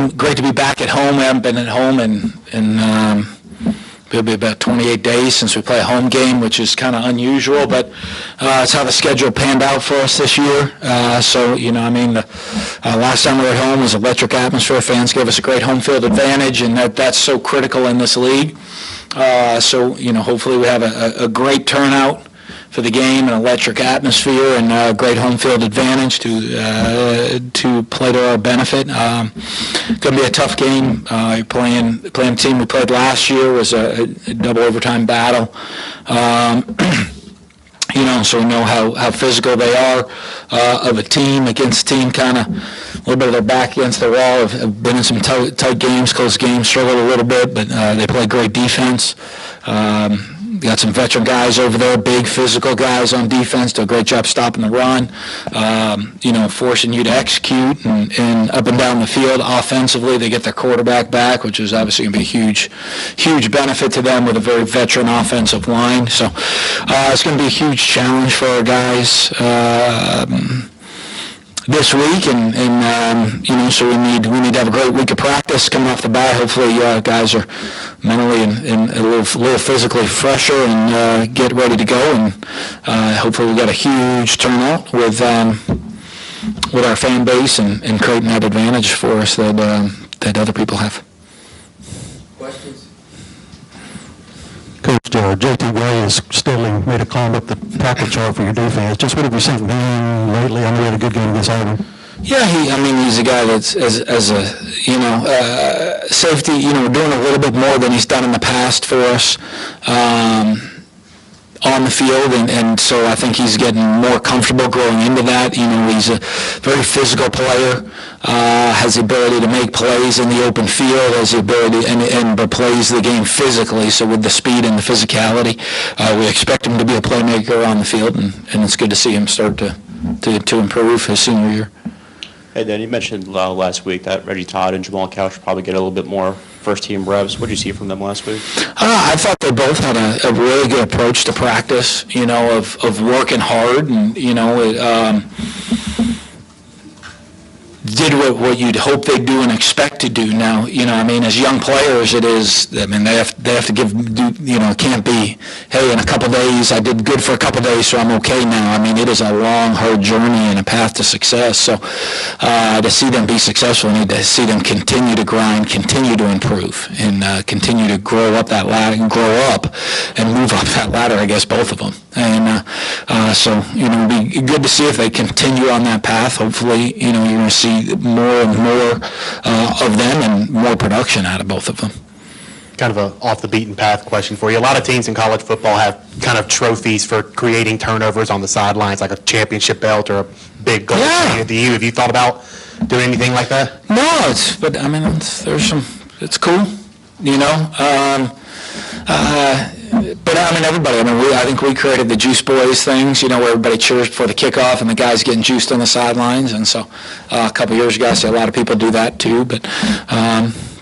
great to be back at home. We haven't been at home in it'll be about 28 days since we play a home game, which is kind of unusual, but it's how the schedule panned out for us this year. So, last time we were at home was electric atmosphere. Fans gave us a great home field advantage, and that's so critical in this league. Hopefully we have a great turnout for the game, an electric atmosphere, and a great home field advantage to play to our benefit. Going to be a tough game. Playing the team we played last year was a double overtime battle. So we know how physical they are of a team against team, kind of a little bit of their back against the wall. Have been in some tight games, close games, struggled a little bit, but they play great defense. Got some veteran guys over there, big physical guys on defense, do a great job stopping the run, forcing you to execute and up and down the field. Offensively, they get their quarterback back, which is obviously going to be a huge benefit to them with a very veteran offensive line. So it's going to be a huge challenge for our guys this week, and so we need to have a great week of practice coming off the bye. Hopefully, guys are mentally and a little physically fresher and get ready to go. And hopefully, we got a huge turnout with our fan base and creating that advantage for us that other people have. Questions? Coach, JTV has steadily made a climb up the tackle chart for your defense. Just what have you seen from him lately? I know he had a good game against Auburn. Yeah, he's a guy that's as a safety, doing a little bit more than he's done in the past for us on the field, and so I think he's getting more comfortable growing into that. He's a very physical player, has the ability to make plays in the open field, has the ability but plays the game physically. So with the speed and the physicality, we expect him to be a playmaker on the field, and it's good to see him start to improve his senior year. Hey, Dan, you mentioned last week that Reggie Todd and Jamal Couch probably get a little bit more first-team reps. What did you see from them last week? I thought they both had a really good approach to practice, of working hard and, did what you'd hope they'd do and expect to do. Now, as young players, they have to it can't be, hey, in a couple days, I did good for a couple days, so I'm okay now. It is a long, hard journey and a path to success. So to see them be successful, I need to see them continue to grind, continue to improve, and continue to grow up that ladder, and move up that ladder, I guess, both of them. And it'll be good to see if they continue on that path. Hopefully, you're going to see more and more of them and more production out of both of them. Kind of a off-the-beaten-path question for you. A lot of teams in college football have kind of trophies for creating turnovers on the sidelines, like a championship belt or a big goal at the U. Have you thought about doing anything like that? No, it's cool, But everybody. I think we created the Juice Boys things, where everybody cheers before the kickoff and the guys getting juiced on the sidelines. And so a couple years ago, I see a lot of people do that too. But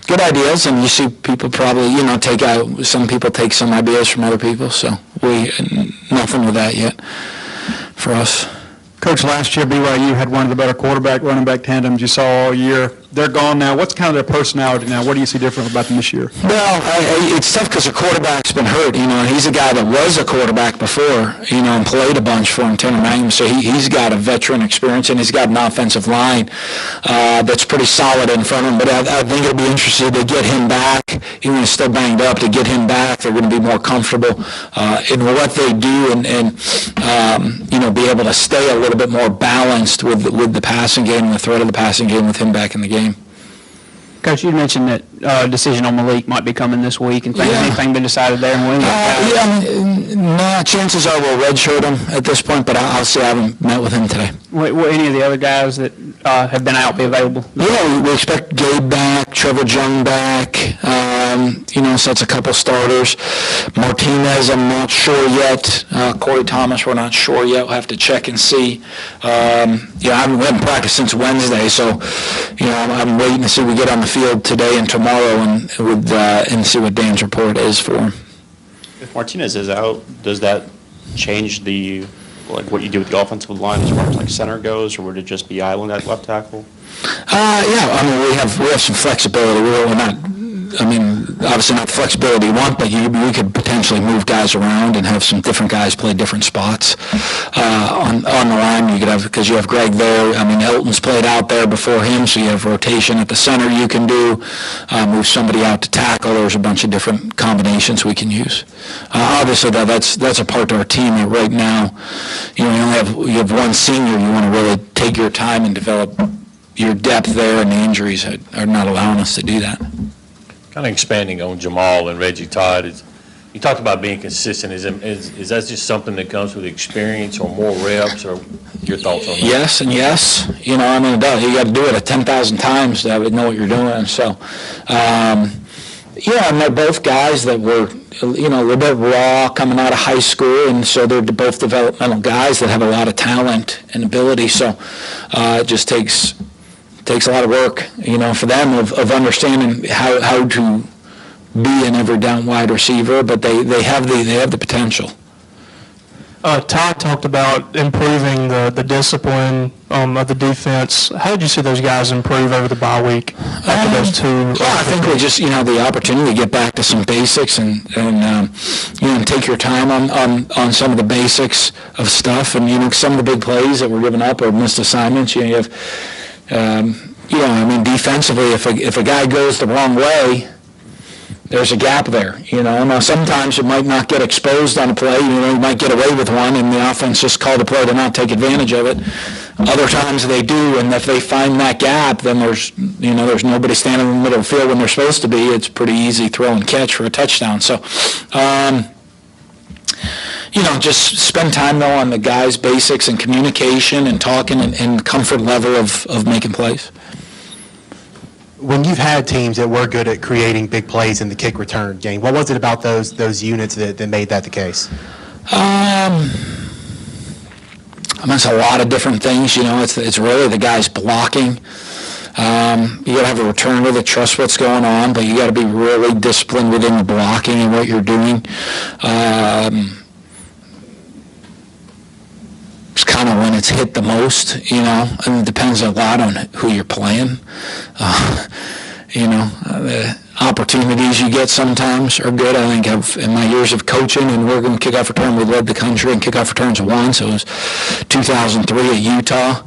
good ideas, and you see people probably, some people take some ideas from other people. So nothing with that yet for us. Coach, last year BYU had one of the better running back tandems you saw all year. They're gone now. What's kind of their personality now? What do you see different about them this year? Well, it's tough because their quarterback's been hurt, and he's a guy that was a quarterback before, and played a bunch for him, Tanner Mangum. So he's got a veteran experience, and he's got an offensive line that's pretty solid in front of him. But I think it'll be interesting to get him back, even he's still banged up, to get him back. They're going to be more comfortable in what they do and be able to stay a little bit more balanced with the passing game and the threat of the passing game with him back in the game. Coach, you mentioned that decision on Malik might be coming this week, and has anything been decided there? Chances are we'll redshirt him at this point, but I'll see. I haven't met with him today. Will any of the other guys that have been out be available? Yeah, we expect Gabe back, Trevor Jung back. So that's a couple starters. Martinez, I'm not sure yet. Corey Thomas, we're not sure yet. We'll have to check and see. I haven't practiced since Wednesday, so I'm waiting to see we get on the field today and tomorrow and see what Dan's report is for him. If Martinez is out, does that change the like what you do with the offensive line as far as like center goes, or would it just be Island at left tackle? Yeah, I mean, we have some flexibility. We're not, I mean, obviously not the flexibility you want, but we could potentially move guys around and have some different guys play different spots on the line. You could have, because you have Greg there. I mean, Elton's played out there before him, so you have rotation at the center you can do. Move somebody out to tackle. There's a bunch of different combinations we can use. Obviously, that's a part to our team that right now, you have one senior. You want to really take your time and develop your depth there, and the injuries are not allowing us to do that. Kind of expanding on Jamal and Reggie Todd, you talked about being consistent. Is that just something that comes with experience or more reps, or your thoughts on that? Yes and yes. You know, I mean, you got to do it 10,000 times to know what you're doing. So, and they're both guys that were, a little bit raw coming out of high school, and so they're both developmental guys that have a lot of talent and ability. So, it just takes a lot of work, for them of understanding how to be an every down wide receiver, but they have the potential. Todd talked about improving the discipline of the defense. How did you see those guys improve over the bye week after those two? Yeah, I think we just, the opportunity to get back to some basics and take your time on some of the basics of stuff, and, some of the big plays that were given up or missed assignments. You have, defensively, if a guy goes the wrong way, there's a gap there. Now sometimes it might not get exposed on a play. You might get away with one, and the offense just called a play to not take advantage of it. Other times they do, and if they find that gap, then there's nobody standing in the middle of the field when they're supposed to be. It's pretty easy throw and catch for a touchdown. So, just spend time though on the guys' basics and communication and talking and comfort level of making plays. When you've had teams that were good at creating big plays in the kick return game, what was it about those units that made that the case? It's a lot of different things. It's really the guys blocking. You got to have a returner that trusts what's going on, but you got to be really disciplined within the blocking and what you're doing. It's kind of when it's hit the most, and it depends a lot on who you're playing. The opportunities you get sometimes are good. I think in my years of coaching and working kickoff return, we led the country in kickoff returns won, so it was 2003 at Utah.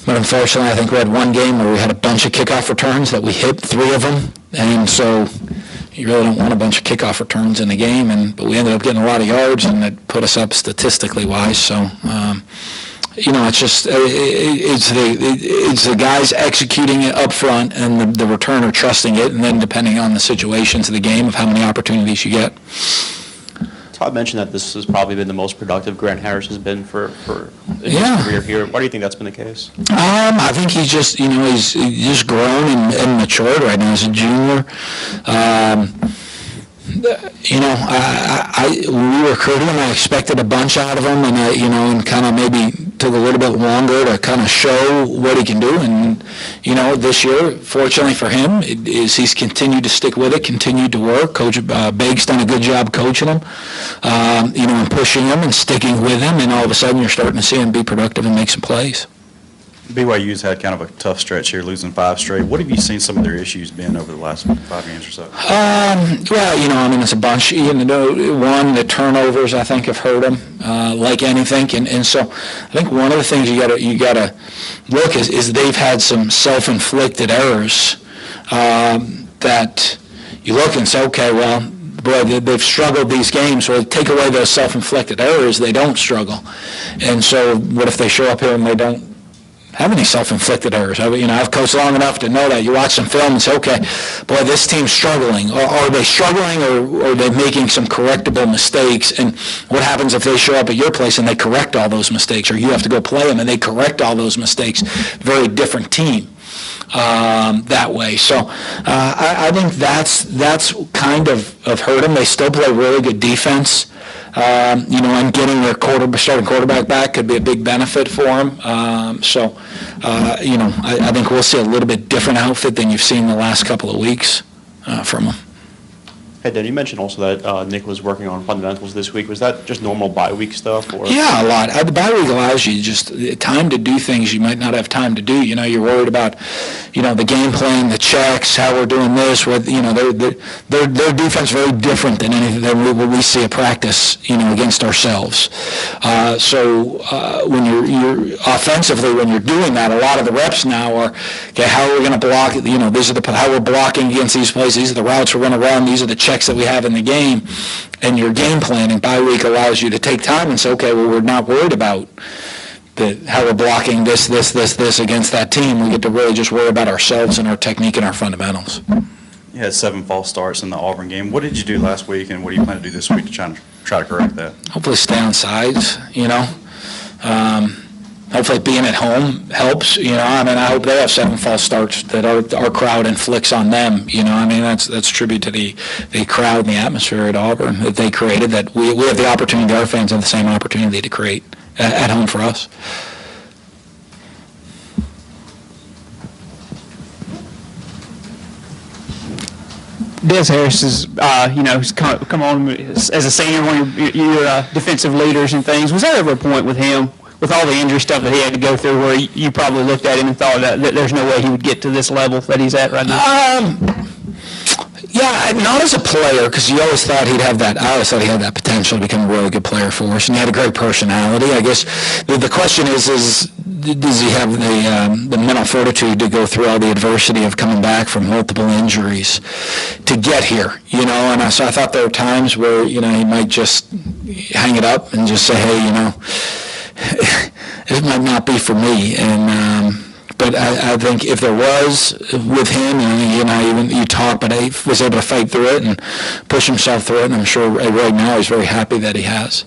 But unfortunately, I think we had one game where we had a bunch of kickoff returns that we hit 3 of them, and so you really don't want a bunch of kickoff returns in the game, but we ended up getting a lot of yards, and it put us up statistically wise. So, it's just it's the guys executing it up front and the returner trusting it, and then depending on the situations of the game of how many opportunities you get. Todd mentioned that this has probably been the most productive Grant Harris has been for his career here. Why do you think that's been the case? I think he's just, he's just grown and matured right now as a junior. When we recruited him, I expected a bunch out of him, and and kind of maybe took a little bit longer to kind of show what he can do. And this year, fortunately for him, he's continued to stick with it, continued to work. Coach Bake's done a good job coaching him, and pushing him and sticking with him. And all of a sudden, you're starting to see him be productive and make some plays. BYU's had kind of a tough stretch here, losing 5 straight. What have you seen some of their issues been over the last 5 games or so? It's a bunch. One, the turnovers, I think, have hurt them like anything. And so I think one of the things you gotta look is they've had some self-inflicted errors that you look and say, okay, well, boy, they've struggled these games. Well, take away those self-inflicted errors, they don't struggle. And so what if they show up here and they don't have any self-inflicted errors? I've coached long enough to know that. You watch some film and say, okay, boy, this team's struggling. Or are they struggling, or are they making some correctable mistakes? And what happens if they show up at your place and they correct all those mistakes, or you have to go play them and they correct all those mistakes? Very different team that way. So I think that's kind of hurt them. They still play really good defense. And getting their starting quarterback back could be a big benefit for them. I think we'll see a little bit different outfit than you've seen the last couple of weeks from them. Hey, Dan, you mentioned also that Nick was working on fundamentals this week. Was that just normal bye week stuff? Or? Yeah, a lot. The bye week allows you just time to do things you might not have time to do. You're worried about, the game plan, the checks, how we're doing this. Their defense very different than anything than we see at practice, against ourselves. So when you're offensively, when you're doing that, a lot of the reps now are, okay, how are we going to block? These are how we're blocking against these plays. These are the routes we're going to run. These are the checks that we have in the game, and your game planning bye week allows you to take time and say, okay, well, we're not worried about how we're blocking this against that team. We get to really just worry about ourselves and our technique and our fundamentals. You had 7 false starts in the Auburn game. What did you do last week, and what do you plan to do this week to try to correct that? Hopefully stay on sides, Hopefully being at home helps, I hope they have 7 false starts that our crowd inflicts on them, that's tribute to the crowd and the atmosphere at Auburn that they created, that we have the opportunity, our fans have the same opportunity to create at home for us. Des Harris is, he's come on as a senior, one of your defensive leaders and things. Was there ever a point with him, with all the injury stuff that he had to go through, where you probably looked at him and thought that there's no way he would get to this level that he's at right now? Yeah, not as a player, because you always thought he'd have that. I always thought he had that potential to become a really good player for us, and he had a great personality. I guess the question is does he have the mental fortitude to go through all the adversity of coming back from multiple injuries to get here? And so I thought there were times where he might just hang it up and just say, hey, it might not be for me, and. But I think if there was with him, even you talk, but he was able to fight through it and push himself through it, and I'm sure right now he's very happy that he has.